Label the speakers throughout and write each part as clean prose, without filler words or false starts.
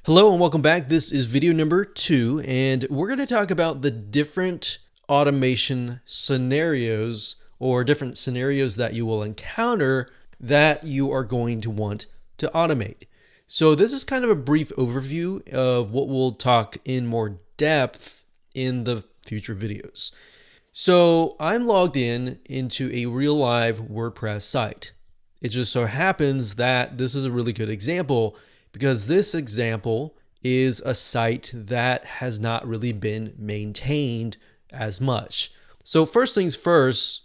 Speaker 1: Hello and welcome back. This is video number 2, and we're going to talk about the different automation scenarios or different scenarios that you will encounter that you are going to want to automate. So this is kind of a brief overview of what we'll talk in more depth in the future videos. So I'm logged into a real live WordPress site. It just so happens that this is a really good example because this example is a site that has not really been maintained as much. So first things first,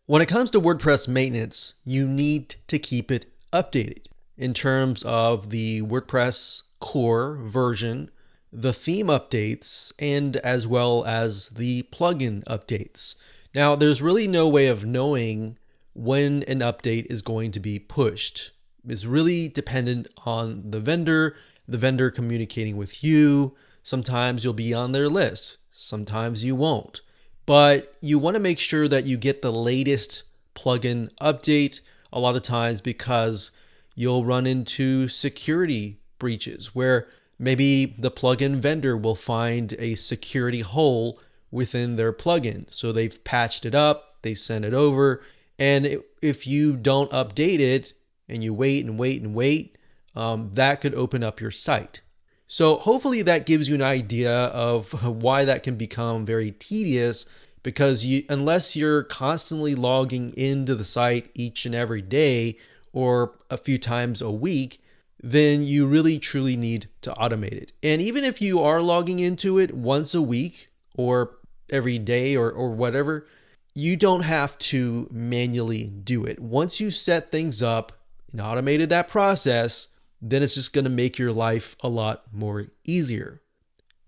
Speaker 1: when it comes to WordPress maintenance, you need to keep it updated in terms of the WordPress core version, the theme updates, and as well as the plugin updates. Now, there's really no way of knowing when an update is going to be pushed. It's really dependent on the vendor communicating with you. Sometimes you'll be on their list, sometimes you won't. But you want to make sure that you get the latest plugin update a lot of times because you'll run into security breaches where maybe the plugin vendor will find a security hole within their plugin. So they've patched it up, they sent it over, and if you don't update it and you wait and wait and wait, that could open up your site. So hopefully that gives you an idea of why that can become very tedious, because unless you're constantly logging into the site each and every day or a few times a week, then you really truly need to automate it. And even if you are logging into it once a week or every day or whatever, you don't have to manually do it. Once you set things up and automated that process, then it's just going to make your life a lot more easier.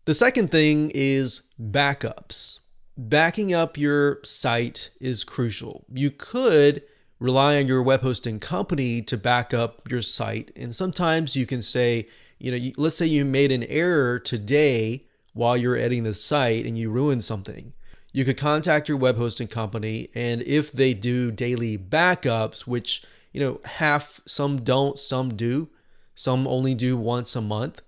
Speaker 1: The second thing is backups. Backing up your site is crucial. You could rely on your web hosting company to back up your site. And sometimes you can say, let's say you made an error today while you're editing the site and you ruined something. You could contact your web hosting company, and if they do daily backups, which, some don't, some do, some only do once a month.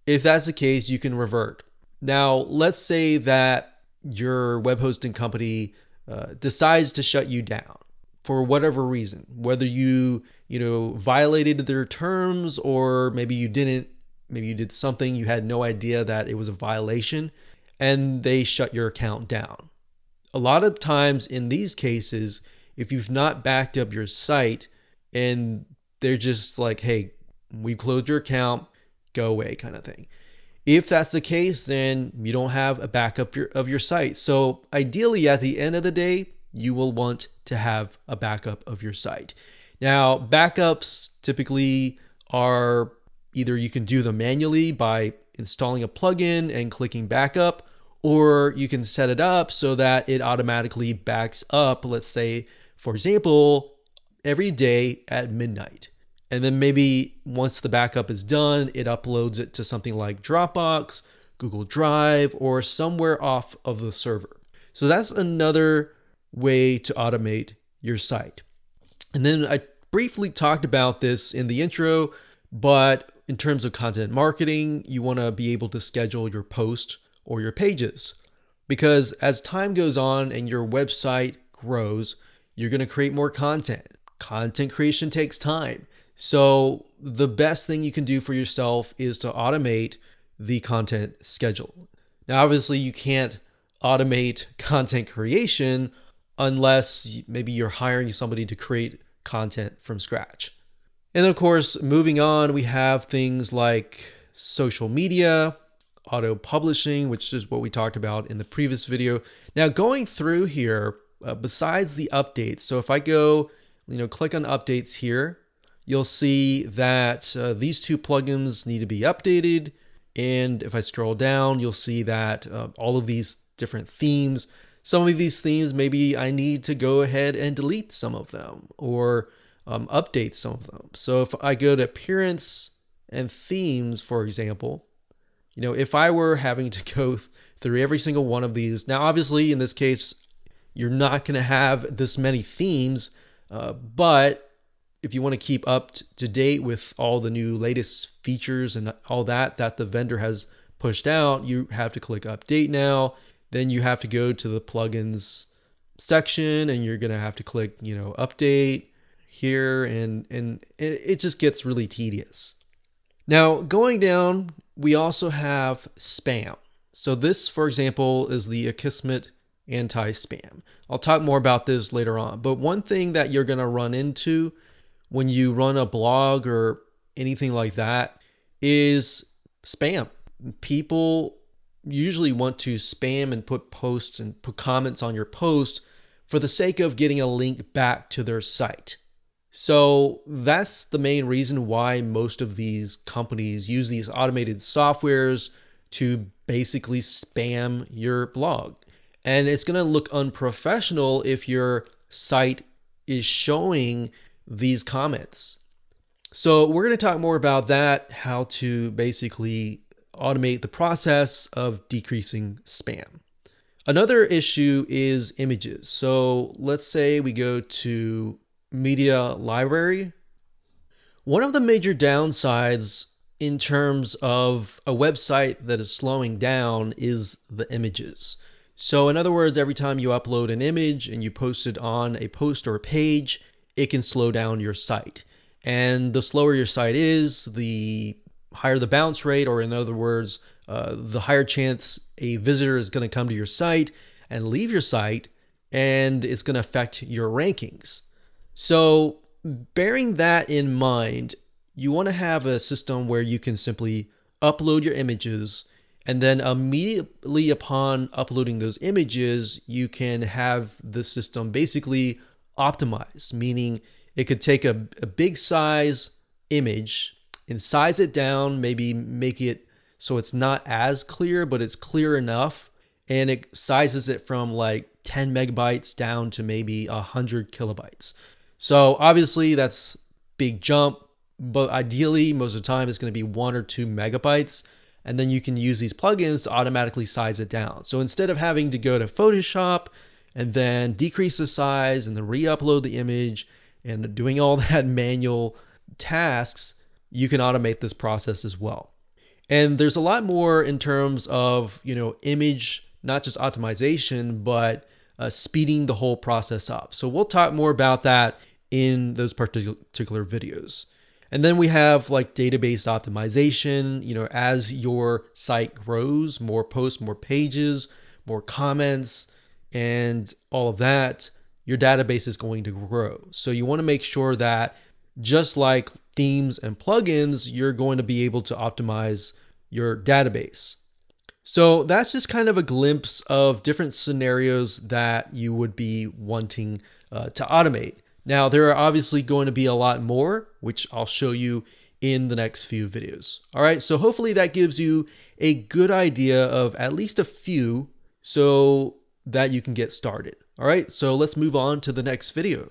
Speaker 1: If that's the case, you can revert. Now, let's say that your web hosting company decides to shut you down for whatever reason, whether you violated their terms or maybe you didn't, maybe you did something, you had no idea that it was a violation, and they shut your account down. A lot of times in these cases, if you've not backed up your site and they're just like, hey, we closed your account, go away kind of thing. If that's the case, then you don't have a backup of your site. So ideally, at the end of the day, you will want to have a backup of your site. Now, backups typically are either you can do them manually by installing a plugin and clicking backup, or you can set it up so that it automatically backs up, let's say, for example, every day at midnight. And then maybe once the backup is done, it uploads it to something like Dropbox, Google Drive, or somewhere off of the server. So that's another way to automate your site. And then I briefly talked about this in the intro, but in terms of content marketing, you want to be able to schedule your posts or your pages, because as time goes on and your website grows, you're going to create more content. Content creation takes time. So the best thing you can do for yourself is to automate the content schedule. Now, obviously you can't automate content creation unless maybe you're hiring somebody to create content from scratch. And then of course, moving on, we have things like social media, auto publishing, which is what we talked about in the previous video. Now going through here, besides the updates, so if I go, click on updates here, you'll see that these two plugins need to be updated. And if I scroll down, you'll see that all of these different themes, some of these themes, maybe I need to go ahead and delete some of them or update some of them. So if I go to appearance and themes, for example, if I were having to go through every single one of these, now obviously in this case, you're not going to have this many themes, but if you want to keep up to date with all the new latest features and all that the vendor has pushed out, you have to click update now. Then you have to go to the plugins section and you're going to have to click, update here, and it just gets really tedious. Now, going down, we also have spam. So this, for example, is the Akismet anti-spam. I'll talk more about this later on. But one thing that you're going to run into when you run a blog or anything like that is spam. People usually want to spam and put posts and put comments on your post for the sake of getting a link back to their site. So that's the main reason why most of these companies use these automated softwares to basically spam your blog. And it's going to look unprofessional if your site is showing these comments. So we're going to talk more about that, how to basically automate the process of decreasing spam. Another issue is images. So let's say we go to media library. One of the major downsides in terms of a website that is slowing down is the images. So in other words, every time you upload an image and you post it on a post or a page, it can slow down your site. And the slower your site is, the higher the bounce rate, or in other words, the higher chance a visitor is going to come to your site and leave your site, and it's going to affect your rankings. So bearing that in mind, you want to have a system where you can simply upload your images, and then immediately upon uploading those images, you can have the system basically optimize, meaning it could take a big size image and size it down, maybe make it so it's not as clear, but it's clear enough, and it sizes it from like 10 megabytes down to maybe 100 kilobytes. So obviously that's big jump, but ideally most of the time it's going to be 1 or 2 megabytes. And then you can use these plugins to automatically size it down. So instead of having to go to Photoshop and then decrease the size and then re-upload the image and doing all that manual tasks, you can automate this process as well. And there's a lot more in terms of, image, not just optimization, but speeding the whole process up. So we'll talk more about that in those particular videos. And then we have like database optimization. As your site grows, more posts, more pages, more comments, and all of that, your database is going to grow. So you want to make sure that just like themes and plugins, you're going to be able to optimize your database. So that's just kind of a glimpse of different scenarios that you would be wanting to automate. Now, there are obviously going to be a lot more, which I'll show you in the next few videos. All right, so hopefully that gives you a good idea of at least a few so that you can get started. All right, so let's move on to the next video.